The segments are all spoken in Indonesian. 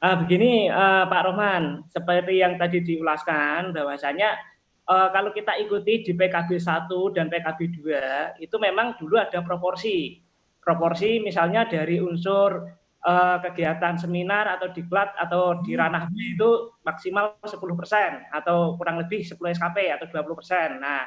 Begini Pak Rohman, seperti yang tadi diulaskan bahwasanya kalau kita ikuti di PKB 1 dan PKB 2 itu memang dulu ada proporsi. Proporsi misalnya dari unsur kegiatan seminar atau diklat atau di ranah B itu maksimal 10% atau kurang lebih 10 SKP atau 20%. Nah,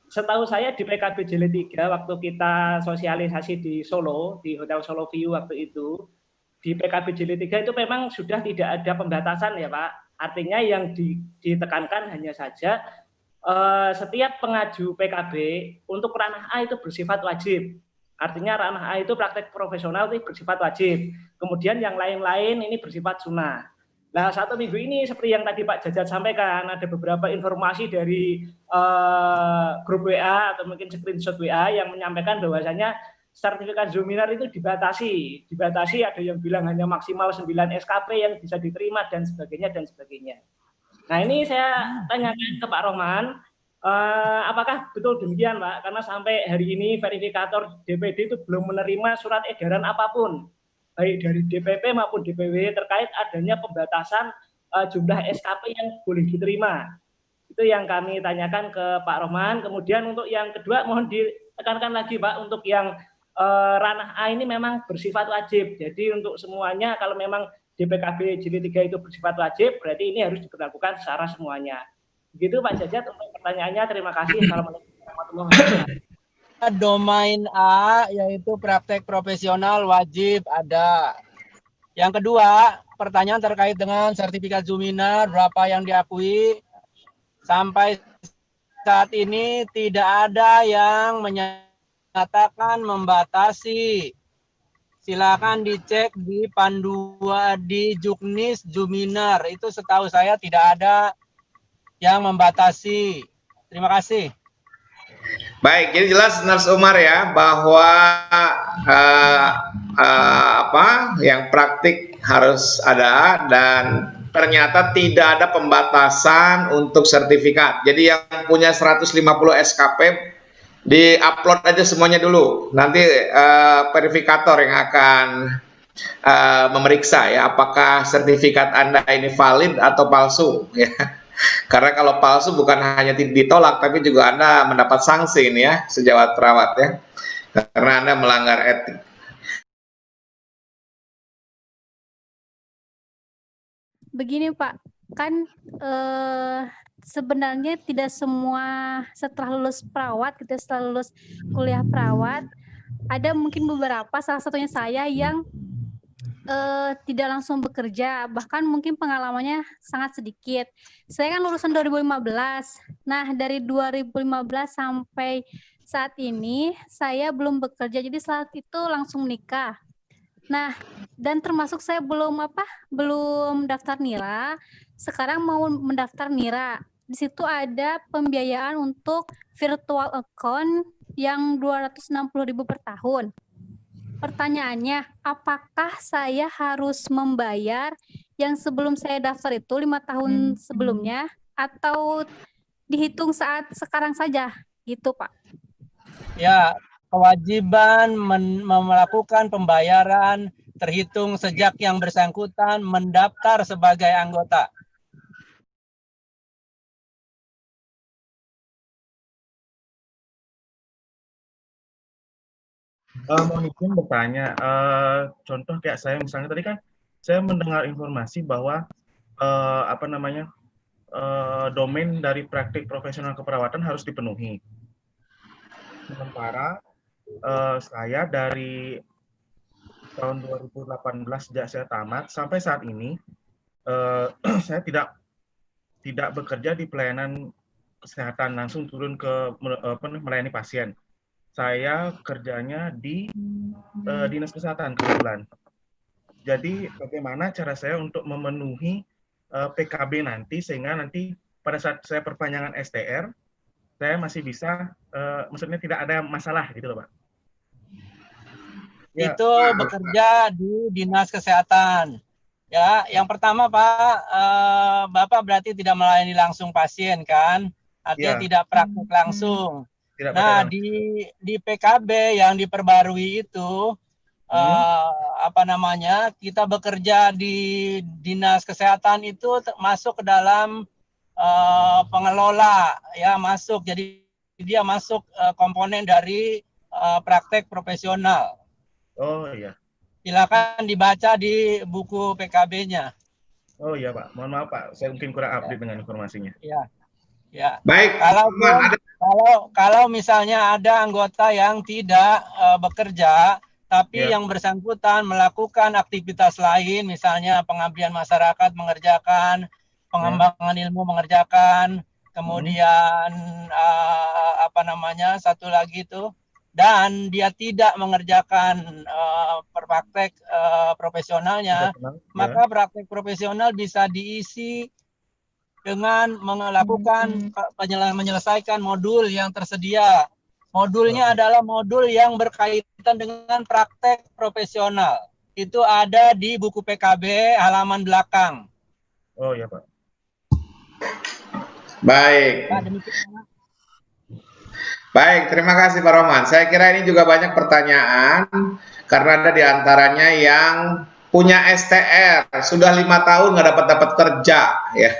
setahu saya di PKB Jilid 3 waktu kita sosialisasi di Solo, di Hotel Solo View waktu itu, di PKB Jilid 3 itu memang sudah tidak ada pembatasan ya Pak. Artinya yang ditekankan hanya saja setiap pengaju PKB untuk ranah A itu bersifat wajib. Artinya ranah A itu praktek profesional itu bersifat wajib. Kemudian yang lain-lain ini bersifat sunnah. Nah, 1 minggu ini seperti yang tadi Pak Jajat sampaikan, ada beberapa informasi dari grup WA atau mungkin screenshot WA yang menyampaikan bahwasanya sertifikat Zuminar itu dibatasi ada yang bilang hanya maksimal 9 SKP yang bisa diterima dan sebagainya dan sebagainya. Nah, ini saya tanyakan ke Pak Rohman, apakah betul demikian Pak? Karena sampai hari ini verifikator DPD itu belum menerima surat edaran apapun, baik dari DPP maupun DPW terkait adanya pembatasan jumlah SKP yang boleh diterima. Itu yang kami tanyakan ke Pak Rohman. Kemudian untuk yang kedua mohon ditekankan lagi Pak, untuk yang ranah A ini memang bersifat wajib. Jadi untuk semuanya kalau memang di PKB Jilid 3 itu bersifat wajib, berarti ini harus diberlakukan secara semuanya. Begitu Pak Jajat untuk pertanyaannya. Terima kasih. Assalamualaikum warahmatullahi wabarakatuh. Domain A yaitu praktek profesional wajib ada. Yang kedua, pertanyaan terkait dengan sertifikat Zuminar berapa yang diakui. Sampai saat ini tidak ada yang menyatakan membatasi. Silakan dicek di panduan di Juknis Zuminar. Itu setahu saya tidak ada yang membatasi. Terima kasih. Baik, jadi jelas Nars Umar ya bahwa yang praktik harus ada dan ternyata tidak ada pembatasan untuk sertifikat. Jadi yang punya 150 SKP di-upload aja semuanya dulu. Nanti verifikator yang akan memeriksa ya apakah sertifikat Anda ini valid atau palsu ya. Karena kalau palsu bukan hanya ditolak tapi juga Anda mendapat sanksi ini ya sejawat perawat ya. Karena Anda melanggar etik. Begini Pak, kan sebenarnya tidak semua setelah lulus perawat, setelah lulus kuliah perawat, ada mungkin beberapa, salah satunya saya yang tidak langsung bekerja, bahkan mungkin pengalamannya sangat sedikit. Saya kan lulusan 2015. Nah, dari 2015 sampai saat ini saya belum bekerja, jadi saat itu langsung menikah. Nah, dan termasuk saya belum daftar NIRA. Sekarang mau mendaftar NIRA. Di situ ada pembiayaan untuk virtual account yang 260.000 per tahun. Pertanyaannya, apakah saya harus membayar yang sebelum saya daftar itu 5 tahun sebelumnya atau dihitung saat sekarang saja? Gitu, Pak. Ya, kewajiban melakukan pembayaran terhitung sejak yang bersangkutan mendaftar sebagai anggota. Mohon izin bertanya, contoh kayak saya misalnya tadi kan saya mendengar informasi bahwa domain dari praktik profesional keperawatan harus dipenuhi. Sementara saya dari tahun 2018 sejak saya tamat sampai saat ini saya tidak bekerja di pelayanan kesehatan langsung turun ke melayani pasien. Saya kerjanya di dinas kesehatan kebetulan. Jadi bagaimana cara saya untuk memenuhi PKB nanti sehingga nanti pada saat saya perpanjangan STR saya masih bisa, maksudnya tidak ada masalah gitu loh Pak. Ya. Itu bekerja di dinas kesehatan. Ya, yang pertama Pak, Bapak berarti tidak melayani langsung pasien kan? Artinya tidak praktik langsung. Nah, di PKB yang diperbarui itu kita bekerja di dinas kesehatan itu masuk ke dalam pengelola, ya masuk. Jadi dia masuk komponen dari praktek profesional. Oh iya. Silakan dibaca di buku PKB-nya. Oh iya Pak, mohon maaf Pak, saya mungkin kurang update dengan informasinya. Ya, ya. Baik. Kalau misalnya ada anggota yang tidak bekerja, tapi yang bersangkutan melakukan aktivitas lain, misalnya pengabdian masyarakat mengerjakan, pengembangan ilmu mengerjakan, kemudian satu lagi itu, dan dia tidak mengerjakan praktek profesionalnya, maka praktek profesional bisa diisi dengan melakukan menyelesaikan modul yang tersedia. Modulnya adalah modul yang berkaitan dengan praktek profesional. Itu ada di buku PKB halaman belakang. Oh ya Pak. Baik. Baik, terima kasih Pak Roman. Saya kira ini juga banyak pertanyaan karena ada di antaranya yang punya STR sudah 5 tahun nggak dapat kerja, ya.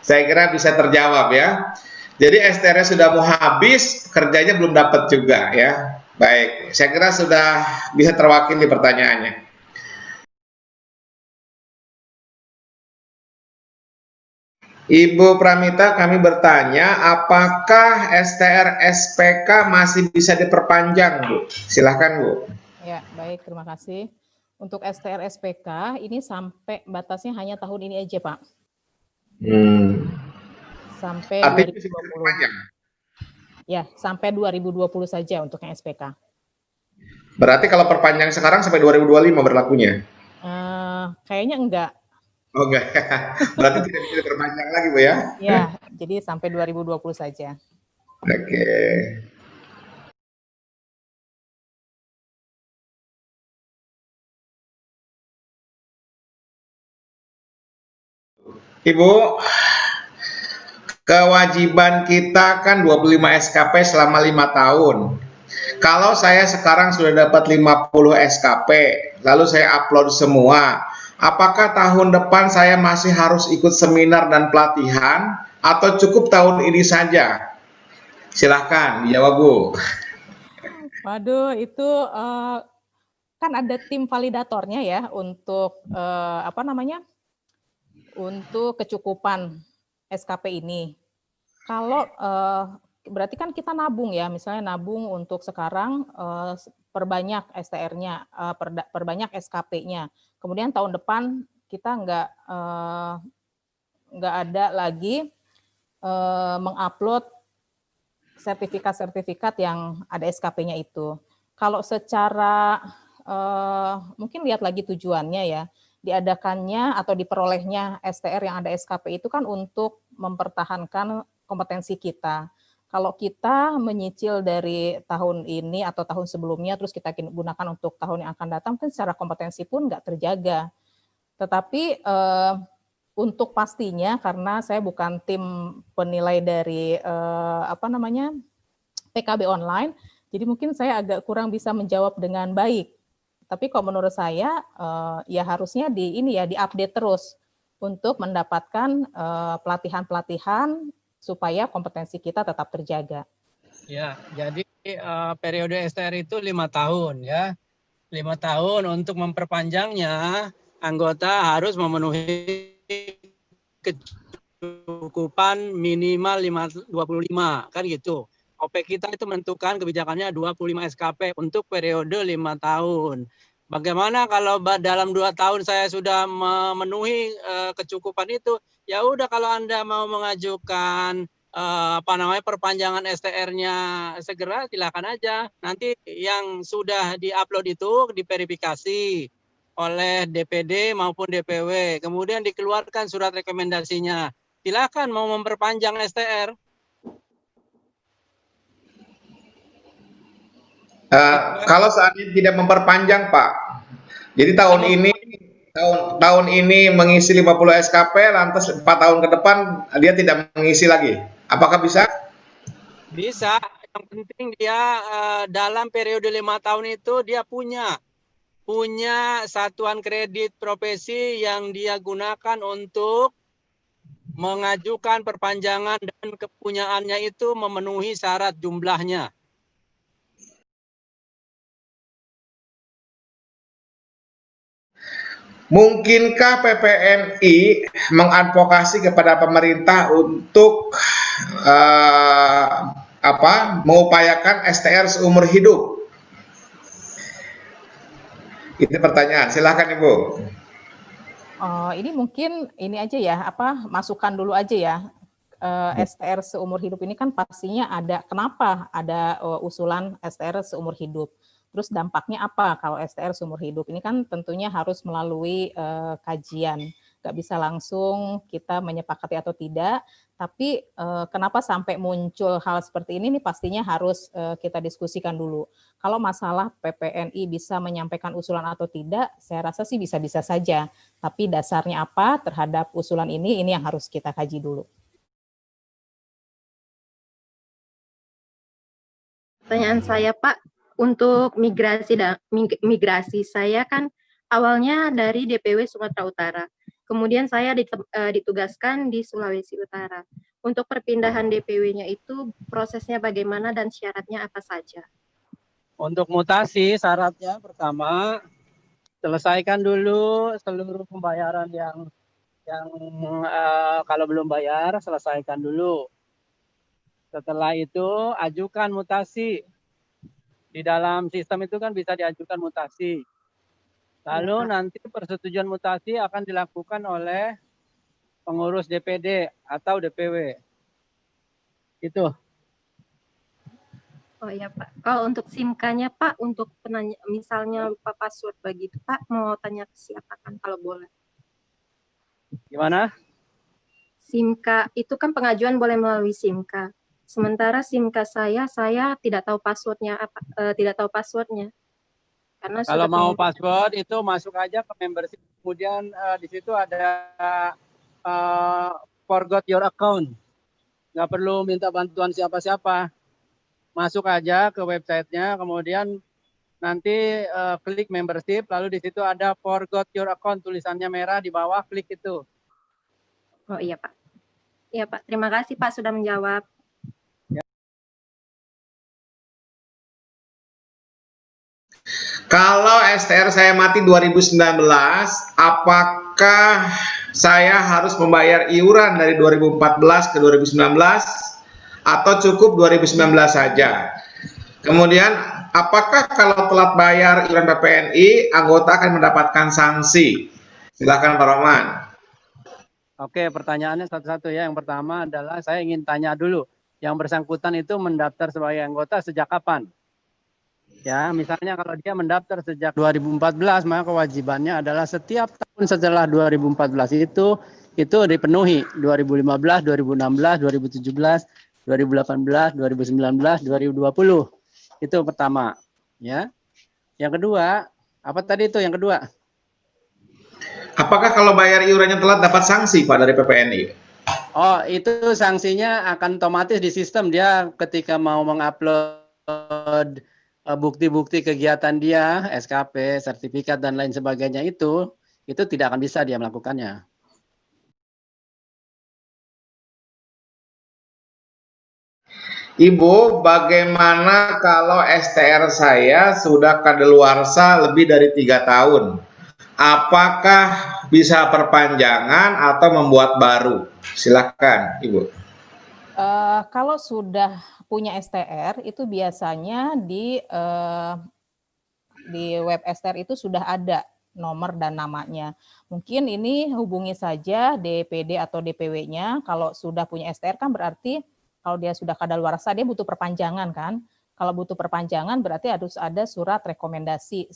Saya kira bisa terjawab ya. Jadi STR-nya sudah mau habis, kerjanya belum dapat juga ya. Baik, saya kira sudah bisa terwakili pertanyaannya. Ibu Pramita, kami bertanya, apakah STR SPK masih bisa diperpanjang, Bu? Silahkan, Bu. Ya, baik, terima kasih. Untuk STR SPK, ini sampai batasnya hanya tahun ini aja, Pak. Sampai 2020. Ya, sampai 2020 saja untuk yang SPK. Berarti kalau perpanjang sekarang sampai 2025 berlakunya? Kayaknya enggak. Oh enggak, berarti tidak bisa diperpanjang lagi, Bu ya? Ya, jadi sampai 2020 saja. Oke. Ibu, kewajiban kita kan 25 SKP selama 5 tahun. Kalau saya sekarang sudah dapat 50 SKP, lalu saya upload semua, apakah tahun depan saya masih harus ikut seminar dan pelatihan atau cukup tahun ini saja? Silahkan dijawab, Bu. Waduh, itu kan ada tim validatornya ya untuk untuk kecukupan SKP ini. Kalau berarti kan kita nabung ya, misalnya nabung untuk sekarang perbanyak STR-nya, perbanyak SKP-nya. Kemudian tahun depan kita nggak ada lagi mengupload sertifikat-sertifikat yang ada SKP-nya itu. Kalau secara mungkin lihat lagi tujuannya ya, diadakannya atau diperolehnya STR yang ada SKP itu kan untuk mempertahankan kompetensi kita. Kalau kita menyicil dari tahun ini atau tahun sebelumnya, terus kita gunakan untuk tahun yang akan datang, kan secara kompetensi pun nggak terjaga. Tetapi untuk pastinya, karena saya bukan tim penilai dari PKB online, jadi mungkin saya agak kurang bisa menjawab dengan baik. Tapi kalau menurut saya, ya harusnya diupdate terus untuk mendapatkan pelatihan-pelatihan supaya kompetensi kita tetap terjaga. Ya, jadi periode STR itu 5 tahun ya. 5 tahun. Untuk memperpanjangnya, anggota harus memenuhi kecukupan minimal 25, kan gitu. OP kita itu menentukan kebijakannya 25 SKP untuk periode 5 tahun. Bagaimana kalau dalam 2 tahun saya sudah memenuhi kecukupan itu, ya udah kalau Anda mau mengajukan perpanjangan STR-nya segera silakan aja. Nanti yang sudah diupload itu diverifikasi oleh DPD maupun DPW, kemudian dikeluarkan surat rekomendasinya. Silakan mau memperpanjang STR. Kalau saat ini tidak memperpanjang, Pak. Jadi tahun ini mengisi 50 SKP, lantas 4 tahun ke depan dia tidak mengisi lagi. Apakah bisa? Bisa. Yang penting dia dalam periode 5 tahun itu dia punya punya satuan kredit profesi yang dia gunakan untuk mengajukan perpanjangan dan kepunyaannya itu memenuhi syarat jumlahnya. Mungkinkah PPNI mengadvokasi kepada pemerintah untuk mengupayakan STR seumur hidup? Itu pertanyaan. Silahkan Ibu. Ini mungkin ini aja ya, masukan dulu aja ya. STR seumur hidup ini kan pastinya ada, kenapa ada usulan STR seumur hidup. Terus dampaknya apa kalau STR seumur hidup? Ini kan tentunya harus melalui kajian. Nggak bisa langsung kita menyepakati atau tidak, tapi kenapa sampai muncul hal seperti ini pastinya harus kita diskusikan dulu. Kalau masalah PPNI bisa menyampaikan usulan atau tidak, saya rasa sih bisa-bisa saja. Tapi dasarnya apa terhadap usulan ini yang harus kita kaji dulu. Pertanyaan saya, Pak, untuk migrasi saya kan awalnya dari DPW Sumatera Utara. Kemudian saya ditugaskan di Sulawesi Utara. Untuk perpindahan DPW-nya itu prosesnya bagaimana dan syaratnya apa saja? Untuk mutasi syaratnya pertama, selesaikan dulu seluruh pembayaran yang kalau belum bayar selesaikan dulu. Setelah itu ajukan mutasi. Di dalam sistem itu kan bisa diajukan mutasi. Lalu nanti persetujuan mutasi akan dilakukan oleh pengurus DPD atau DPW. Itu. Oh iya Pak. Kalau untuk SIMK-nya Pak, untuk penanya, misalnya lupa password begitu Pak, mau tanya ke siapa kan kalau boleh? Gimana? SIMK itu kan pengajuan boleh melalui SIMK. Sementara SIMK saya tidak tahu passwordnya apa, tidak tau passwordnya. Karena kalau mau password itu masuk aja ke membership, kemudian di situ ada forgot your account. Nggak perlu minta bantuan siapa-siapa. Masuk aja ke websitenya, kemudian nanti klik membership, lalu di situ ada forgot your account, tulisannya merah di bawah, klik itu. Oh iya Pak. Iya Pak, terima kasih Pak sudah menjawab. Kalau STR saya mati 2019, apakah saya harus membayar iuran dari 2014 ke 2019 atau cukup 2019 saja? Kemudian, apakah kalau telat bayar iuran PPNI, anggota akan mendapatkan sanksi? Silakan Pak Rohman. Oke, pertanyaannya satu-satu ya. Yang pertama adalah saya ingin tanya dulu, yang bersangkutan itu mendaftar sebagai anggota sejak kapan? Ya, misalnya kalau dia mendaftar sejak 2014, maka kewajibannya adalah setiap tahun setelah 2014 itu dipenuhi. 2015, 2016, 2017, 2018, 2019, 2020. Itu pertama, ya. Yang kedua, apa tadi itu yang kedua? Apakah kalau bayar iurannya telat dapat sanksi Pak dari PPNI? Oh, itu sanksinya akan otomatis di sistem. Dia ketika mau mengupload bukti-bukti kegiatan dia, SKP, sertifikat, dan lain sebagainya itu tidak akan bisa dia melakukannya. Ibu, bagaimana kalau STR saya sudah kadaluarsa lebih dari 3 tahun? Apakah bisa perpanjangan atau membuat baru? Silakan, Ibu. Kalau sudah punya STR itu biasanya di web STR itu sudah ada nomor dan namanya. Mungkin ini hubungi saja DPD atau DPW-nya. Kalau sudah punya STR kan berarti kalau dia sudah kadaluarsa dia butuh perpanjangan kan. Kalau butuh perpanjangan berarti harus ada surat rekomendasi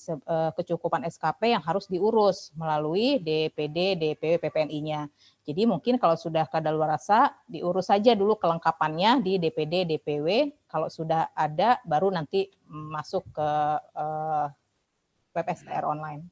kecukupan SKP yang harus diurus melalui DPD, DPW, PPNI-nya. Jadi mungkin kalau sudah kadaluarsa diurus saja dulu kelengkapannya di DPD, DPW. Kalau sudah ada baru nanti masuk ke web STR online.